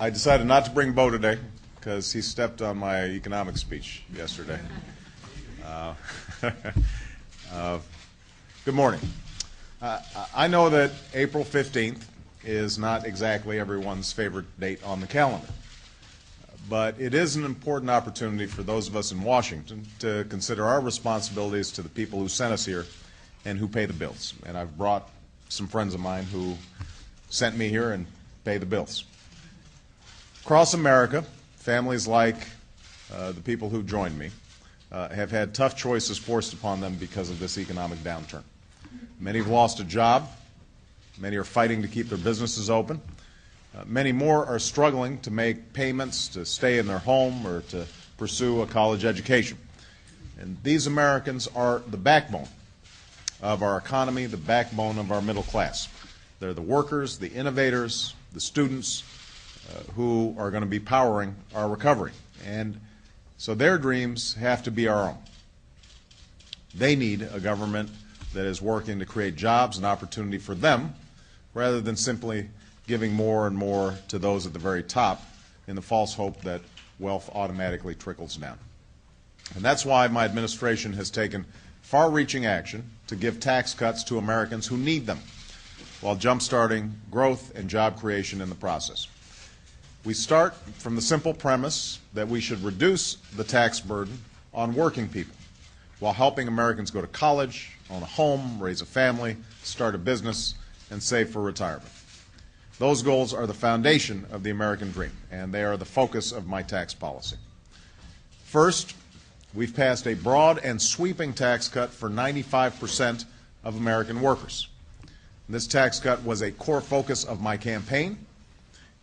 I decided not to bring Bo today because he stepped on my economic speech yesterday. Good morning. I know that April 15th is not exactly everyone's favorite date on the calendar, but it is an important opportunity for those of us in Washington to consider our responsibilities to the people who sent us here and who pay the bills. And I've brought some friends of mine who sent me here and pay the bills. Across America, families like the people who joined me have had tough choices forced upon them because of this economic downturn. Many have lost a job. Many are fighting to keep their businesses open. Many more are struggling to make payments to stay in their home or to pursue a college education. And these Americans are the backbone of our economy, the backbone of our middle class. They're the workers, the innovators, the students who are going to be powering our recovery. And so their dreams have to be our own. They need a government that is working to create jobs and opportunity for them rather than simply giving more and more to those at the very top in the false hope that wealth automatically trickles down. And that's why my administration has taken far-reaching action to give tax cuts to Americans who need them, while jump-starting growth and job creation in the process. We start from the simple premise that we should reduce the tax burden on working people while helping Americans go to college, own a home, raise a family, start a business, and save for retirement. Those goals are the foundation of the American dream, and they are the focus of my tax policy. First, we've passed a broad and sweeping tax cut for 95% of American workers. This tax cut was a core focus of my campaign.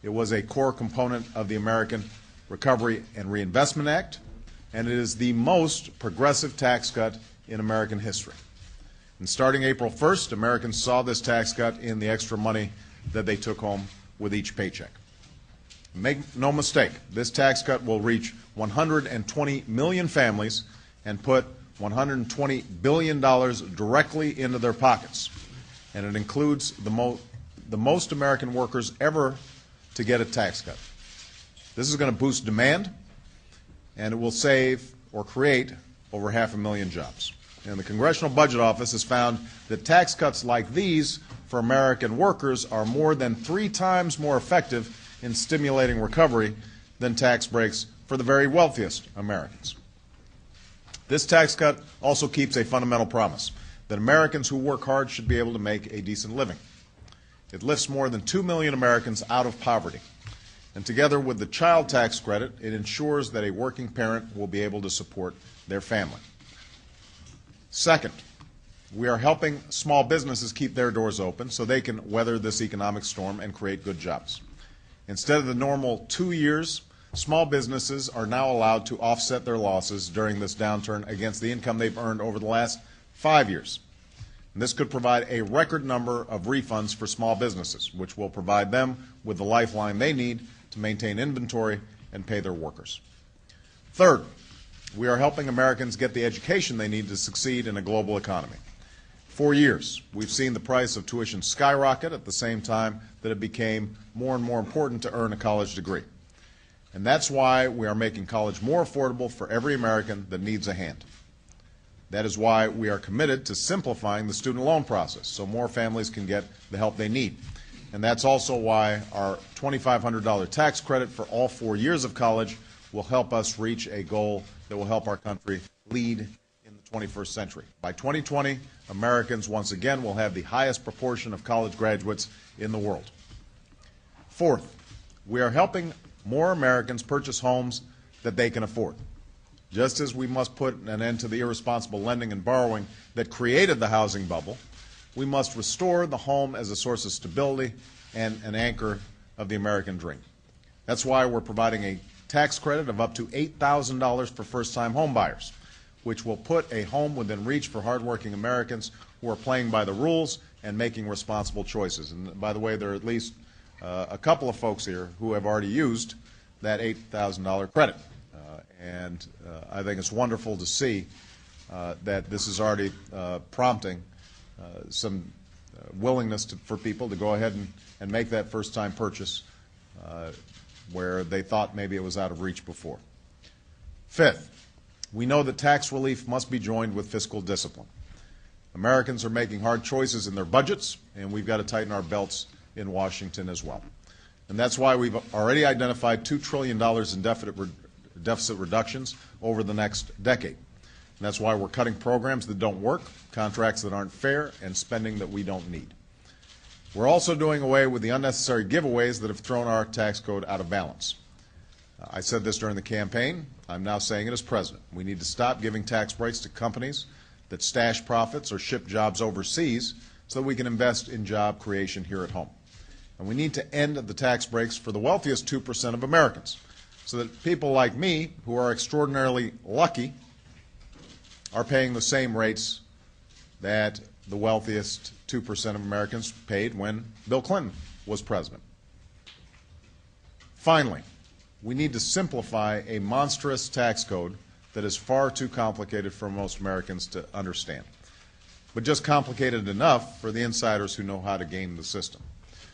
It was a core component of the American Recovery and Reinvestment Act, and it is the most progressive tax cut in American history. And starting April 1st, Americans saw this tax cut in the extra money that they took home with each paycheck. Make no mistake, this tax cut will reach 120 million families and put $120 billion directly into their pockets. And it includes the most American workers ever to get a tax cut. This is going to boost demand, and it will save or create over 500,000 jobs. And the Congressional Budget Office has found that tax cuts like these for American workers are more than 3 times more effective in stimulating recovery than tax breaks for the very wealthiest Americans. This tax cut also keeps a fundamental promise that Americans who work hard should be able to make a decent living. It lifts more than 2 million Americans out of poverty. And together with the child tax credit, it ensures that a working parent will be able to support their family. Second, we are helping small businesses keep their doors open so they can weather this economic storm and create good jobs. Instead of the normal 2 years, small businesses are now allowed to offset their losses during this downturn against the income they've earned over the last 5 years. And this could provide a record number of refunds for small businesses, which will provide them with the lifeline they need to maintain inventory and pay their workers. Third, we are helping Americans get the education they need to succeed in a global economy. For years, we've seen the price of tuition skyrocket at the same time that it became more and more important to earn a college degree. And that's why we are making college more affordable for every American that needs a hand. That is why we are committed to simplifying the student loan process so more families can get the help they need. And that's also why our $2,500 tax credit for all 4 years of college will help us reach a goal that will help our country lead in the 21st century. By 2020, Americans once again will have the highest proportion of college graduates in the world. Fourth, we are helping more Americans purchase homes that they can afford. Just as we must put an end to the irresponsible lending and borrowing that created the housing bubble, we must restore the home as a source of stability and an anchor of the American dream. That's why we're providing a tax credit of up to $8,000 for first-time home buyers, which will put a home within reach for hardworking Americans who are playing by the rules and making responsible choices. And by the way, there are at least a couple of folks here who have already used that $8,000 credit. And I think it's wonderful to see that this is already prompting some willingness for people to go ahead and make that first-time purchase where they thought maybe it was out of reach before. Fifth, we know that tax relief must be joined with fiscal discipline. Americans are making hard choices in their budgets, and we've got to tighten our belts in Washington as well. And that's why we've already identified $2 trillion in deficit reductions over the next decade. And that's why we're cutting programs that don't work, contracts that aren't fair, and spending that we don't need. We're also doing away with the unnecessary giveaways that have thrown our tax code out of balance. I said this during the campaign. I'm now saying it as president. We need to stop giving tax breaks to companies that stash profits or ship jobs overseas so that we can invest in job creation here at home. And we need to end the tax breaks for the wealthiest 2% of Americans so that people like me, who are extraordinarily lucky, are paying the same rates that the wealthiest 2% of Americans paid when Bill Clinton was president. Finally, we need to simplify a monstrous tax code that is far too complicated for most Americans to understand, but just complicated enough for the insiders who know how to game the system.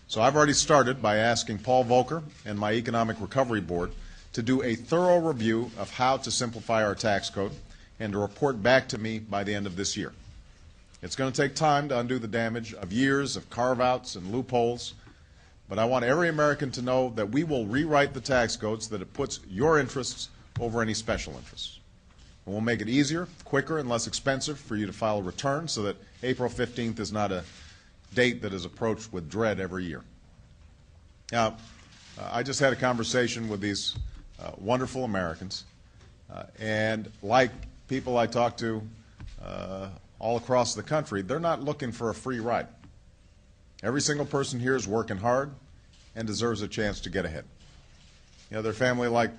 So I've already started by asking Paul Volcker and my Economic Recovery Board to do a thorough review of how to simplify our tax code and to report back to me by the end of this year. It's going to take time to undo the damage of years of carve-outs and loopholes, but I want every American to know that we will rewrite the tax code so that it puts your interests over any special interests. And we'll make it easier, quicker, and less expensive for you to file a return so that April 15th is not a date that is approached with dread every year. Now, I just had a conversation with these wonderful Americans, and like people I talk to all across the country, they're not looking for a free ride. Every single person here is working hard and deserves a chance to get ahead. You know, they're families like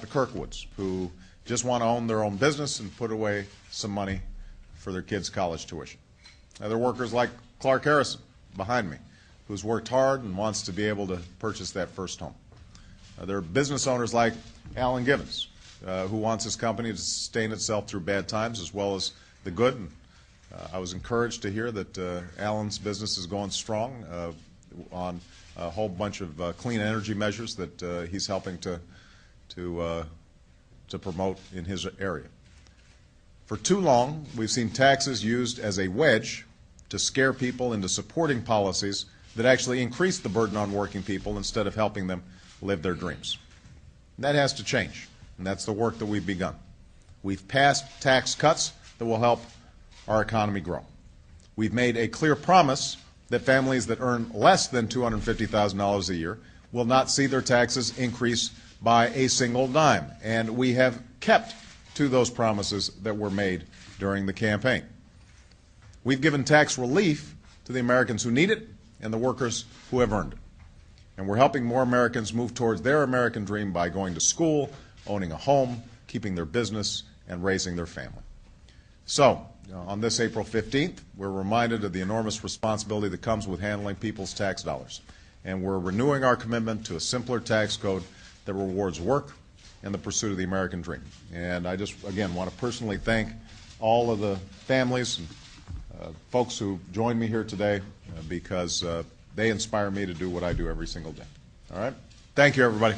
the Kirkwoods, who just want to own their own business and put away some money for their kids' college tuition. Now, they're workers like Clark Harrison, behind me, who's worked hard and wants to be able to purchase that first home. There are business owners like Alan Givens, who wants his company to sustain itself through bad times as well as the good. And I was encouraged to hear that Alan's business is going strong on a whole bunch of clean energy measures that he's helping to promote in his area. For too long, we've seen taxes used as a wedge to scare people into supporting policies that actually increase the burden on working people instead of helping them live their dreams. And that has to change, and that's the work that we've begun. We've passed tax cuts that will help our economy grow. We've made a clear promise that families that earn less than $250,000 a year will not see their taxes increase by a single dime, and we have kept to those promises that were made during the campaign. We've given tax relief to the Americans who need it and the workers who have earned it. And we're helping more Americans move towards their American dream by going to school, owning a home, keeping their business, and raising their family. So, on this April 15th, we're reminded of the enormous responsibility that comes with handling people's tax dollars. And we're renewing our commitment to a simpler tax code that rewards work and the pursuit of the American dream. And I just, again, want to personally thank all of the families and folks who joined me here today because they inspire me to do what I do every single day. All right? Thank you, everybody.